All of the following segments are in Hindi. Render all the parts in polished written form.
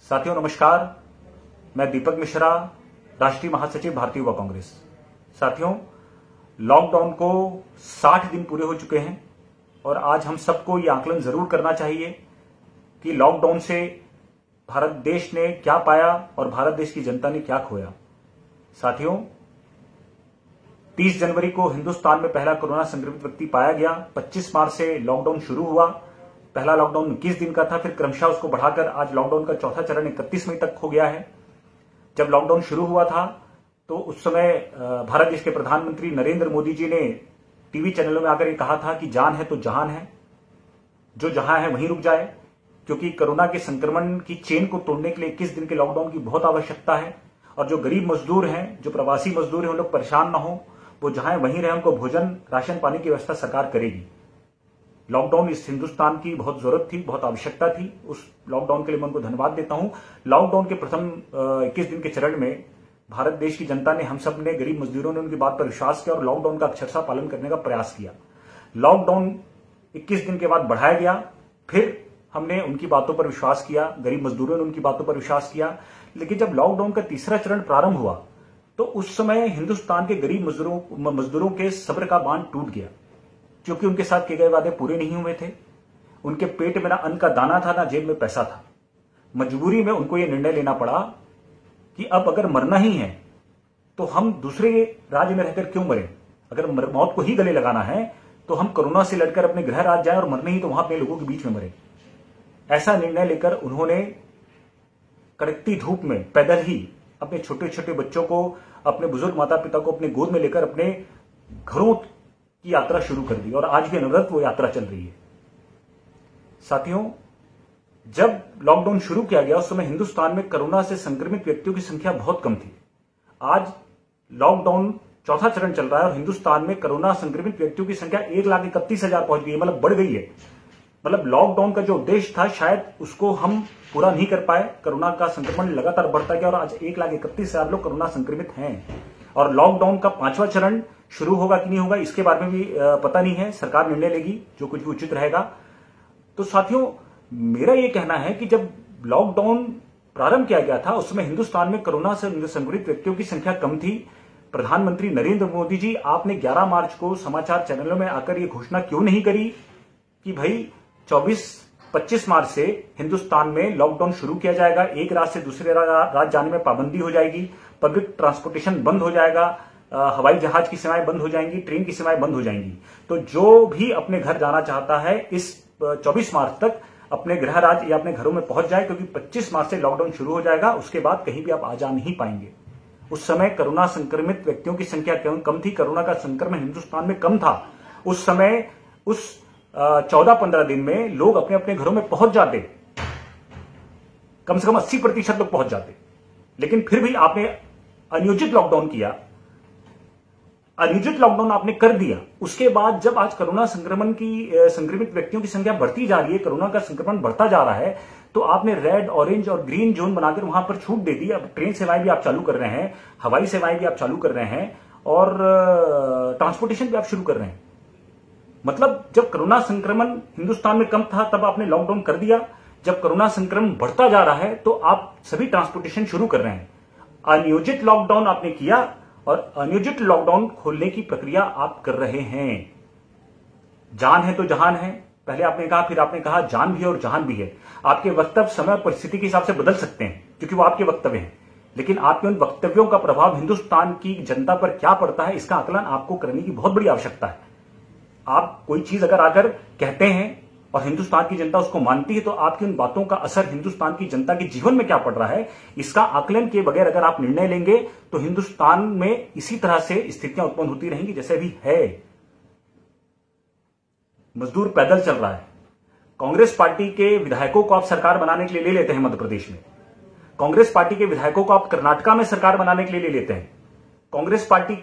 साथियों नमस्कार, मैं दीपक मिश्रा, राष्ट्रीय महासचिव भारतीय युवा कांग्रेस। साथियों, लॉकडाउन को 60 दिन पूरे हो चुके हैं और आज हम सबको ये आकलन जरूर करना चाहिए कि लॉकडाउन से भारत देश ने क्या पाया और भारत देश की जनता ने क्या खोया। साथियों, 30 जनवरी को हिंदुस्तान में पहला कोरोना संक्रमित व्यक्ति पाया गया। 25 मार्च से लॉकडाउन शुरू हुआ। पहला लॉकडाउन 21 दिन का था, फिर क्रमशः उसको बढ़ाकर आज लॉकडाउन का चौथा चरण 31 मई तक हो गया है। जब लॉकडाउन शुरू हुआ था तो उस समय भारत देश के प्रधानमंत्री नरेंद्र मोदी जी ने टीवी चैनलों में आकर ये कहा था कि जान है तो जहान है, जो जहां है वहीं रुक जाए, क्योंकि कोरोना के संक्रमण की चेन को तोड़ने के लिए 21 दिन के लॉकडाउन की बहुत आवश्यकता है। और जो गरीब मजदूर हैं, जो प्रवासी मजदूर हैं, उन लोग परेशान ना हो, वो जहां वहीं रहे, उनको भोजन राशन पानी की व्यवस्था सरकार करेगी। लॉकडाउन इस हिंदुस्तान की बहुत जरूरत थी, बहुत आवश्यकता थी। उस लॉकडाउन के लिए मैं उनको धन्यवाद देता हूं। लॉकडाउन के प्रथम 21 दिन के चरण में भारत देश की जनता ने, हम सब ने, गरीब मजदूरों ने उनकी बात पर विश्वास किया और लॉकडाउन का अक्षरशः पालन करने का प्रयास किया। लॉकडाउन 21 दिन के बाद बढ़ाया गया, फिर हमने उनकी बातों पर विश्वास किया, गरीब मजदूरों ने उनकी बातों पर विश्वास किया। लेकिन जब लॉकडाउन का तीसरा चरण प्रारंभ हुआ तो उस समय हिंदुस्तान के गरीब मजदूरों के सब्र का बांध टूट गया, क्योंकि उनके साथ किए गए वादे पूरे नहीं हुए थे। उनके पेट में ना अन्न का दाना था, ना जेब में पैसा था। मजबूरी में उनको यह निर्णय लेना पड़ा कि अब अगर मरना ही है तो हम दूसरे राज्य में रहकर क्यों मरें। अगर मौत को ही गले लगाना है तो हम कोरोना से लड़कर अपने गृह राज्य जाएं और मरने ही तो वहां अपने लोगों के बीच में मरें। ऐसा निर्णय लेकर उन्होंने कड़कती धूप में पैदल ही अपने छोटे छोटे बच्चों को, अपने बुजुर्ग माता पिता को अपने गोद में लेकर अपने घरों की यात्रा शुरू कर दी और आज भी अनवरत वो यात्रा चल रही है। साथियों, जब लॉकडाउन शुरू किया गया उस समय हिंदुस्तान में कोरोना से संक्रमित व्यक्तियों की संख्या बहुत कम थी। आज लॉकडाउन चौथा चरण चल रहा है और हिंदुस्तान में कोरोना संक्रमित व्यक्तियों की संख्या 1,31,000 पहुंच गई है, मतलब बढ़ गई है। मतलब लॉकडाउन का जो उद्देश्य था शायद उसको हम पूरा नहीं कर पाए। कोरोना का संक्रमण लगातार बढ़ता गया और आज 1,31,000 लोग कोरोना संक्रमित हैं। और लॉकडाउन का 5वां चरण शुरू होगा कि नहीं होगा इसके बारे में भी पता नहीं है, सरकार निर्णय लेगी जो कुछ भी उचित रहेगा। तो साथियों, मेरा यह कहना है कि जब लॉकडाउन प्रारंभ किया गया था उस समय हिंदुस्तान में कोरोना से संक्रमित व्यक्तियों की संख्या कम थी। प्रधानमंत्री नरेंद्र मोदी जी, आपने 11 मार्च को समाचार चैनलों में आकर यह घोषणा क्यों नहीं करी कि भाई 24-25 मार्च से हिंदुस्तान में लॉकडाउन शुरू किया जाएगा, एक राज्य से दूसरे राज्य जाने में पाबंदी हो जाएगी, पब्लिक ट्रांसपोर्टेशन बंद हो जाएगा, हवाई जहाज की सेवाएं बंद हो जाएंगी, ट्रेन की सेवाएं बंद हो जाएंगी। तो जो भी अपने घर जाना चाहता है इस 24 मार्च तक अपने गृह राज्य या अपने घरों में पहुंच जाए, क्योंकि 25 मार्च से लॉकडाउन शुरू हो जाएगा। उसके बाद कहीं भी आप आ जा नहीं पाएंगे। उस समय कोरोना संक्रमित व्यक्तियों की संख्या कम थी, कोरोना का संक्रमण हिंदुस्तान में कम था। उस समय उस 14-15 दिन में लोग अपने अपने घरों में पहुंच जाते, कम से कम 80% लोग पहुंच जाते। लेकिन फिर भी आपने अनियोजित लॉकडाउन किया, अनियोजित लॉकडाउन आपने कर दिया। उसके बाद जब आज कोरोना संक्रमित व्यक्तियों की संख्या बढ़ती जा रही है, कोरोना का संक्रमण बढ़ता जा रहा है, तो आपने रेड, ऑरेंज और ग्रीन जोन बनाकर वहां पर छूट दे दी। अब ट्रेन सेवाएं भी आप चालू कर रहे हैं, हवाई सेवाएं भी आप चालू कर रहे हैं और ट्रांसपोर्टेशन भी आप शुरू कर रहे हैं। मतलब जब कोरोना संक्रमण हिंदुस्तान में कम था तब आपने लॉकडाउन कर दिया, जब कोरोना संक्रमण बढ़ता जा रहा है तो आप सभी ट्रांसपोर्टेशन शुरू कर रहे हैं। अनियोजित लॉकडाउन आपने किया और अनियोजित लॉकडाउन खोलने की प्रक्रिया आप कर रहे हैं। जान है तो जहान है, पहले आपने कहा, फिर आपने कहा जान भी है और जहान भी है। आपके वक्तव्य समय और परिस्थिति के हिसाब से बदल सकते हैं क्योंकि वो आपके वक्तव्य हैं, लेकिन आपके उन वक्तव्यों का प्रभाव हिंदुस्तान की जनता पर क्या पड़ता है इसका आकलन आपको करने की बहुत बड़ी आवश्यकता है। आप कोई चीज अगर आकर कहते हैं और हिंदुस्तान की जनता उसको मानती है तो आपकी उन बातों का असर हिंदुस्तान की जनता के जीवन में क्या पड़ रहा है इसका आकलन के बगैर अगर आप निर्णय लेंगे तो हिंदुस्तान में इसी तरह से स्थितियां उत्पन्न होती रहेंगी जैसे अभी है। मजदूर पैदल चल रहा है। कांग्रेस पार्टी के विधायकों को आप सरकार बनाने के लिए ले लेते हैं मध्य प्रदेश में, कांग्रेस पार्टी के विधायकों को आप कर्नाटका में सरकार बनाने के लिए ले लेते हैं, कांग्रेस पार्टी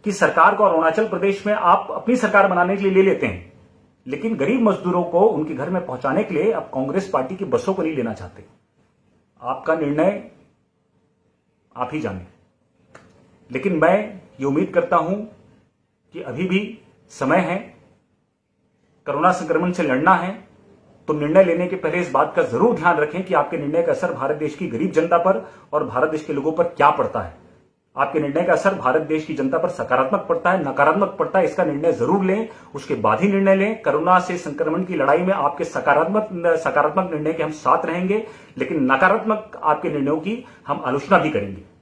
की सरकार को अरुणाचल प्रदेश में आप अपनी सरकार बनाने के लिए ले लेते हैं, लेकिन गरीब मजदूरों को उनके घर में पहुंचाने के लिए आप कांग्रेस पार्टी की बसों को नहीं लेना चाहते। आपका निर्णय आप ही जाने, लेकिन मैं ये उम्मीद करता हूं कि अभी भी समय है, कोरोना संक्रमण से लड़ना है तो निर्णय लेने के पहले इस बात का जरूर ध्यान रखें कि आपके निर्णय का असर भारत देश की गरीब जनता पर और भारत देश के लोगों पर क्या पड़ता है। आपके निर्णय का असर भारत देश की जनता पर सकारात्मक पड़ता है, नकारात्मक पड़ता है, इसका निर्णय जरूर लें, उसके बाद ही निर्णय लें। कोरोना से संक्रमण की लड़ाई में आपके सकारात्मक निर्णय के हम साथ रहेंगे, लेकिन नकारात्मक आपके निर्णयों की हम आलोचना भी करेंगे।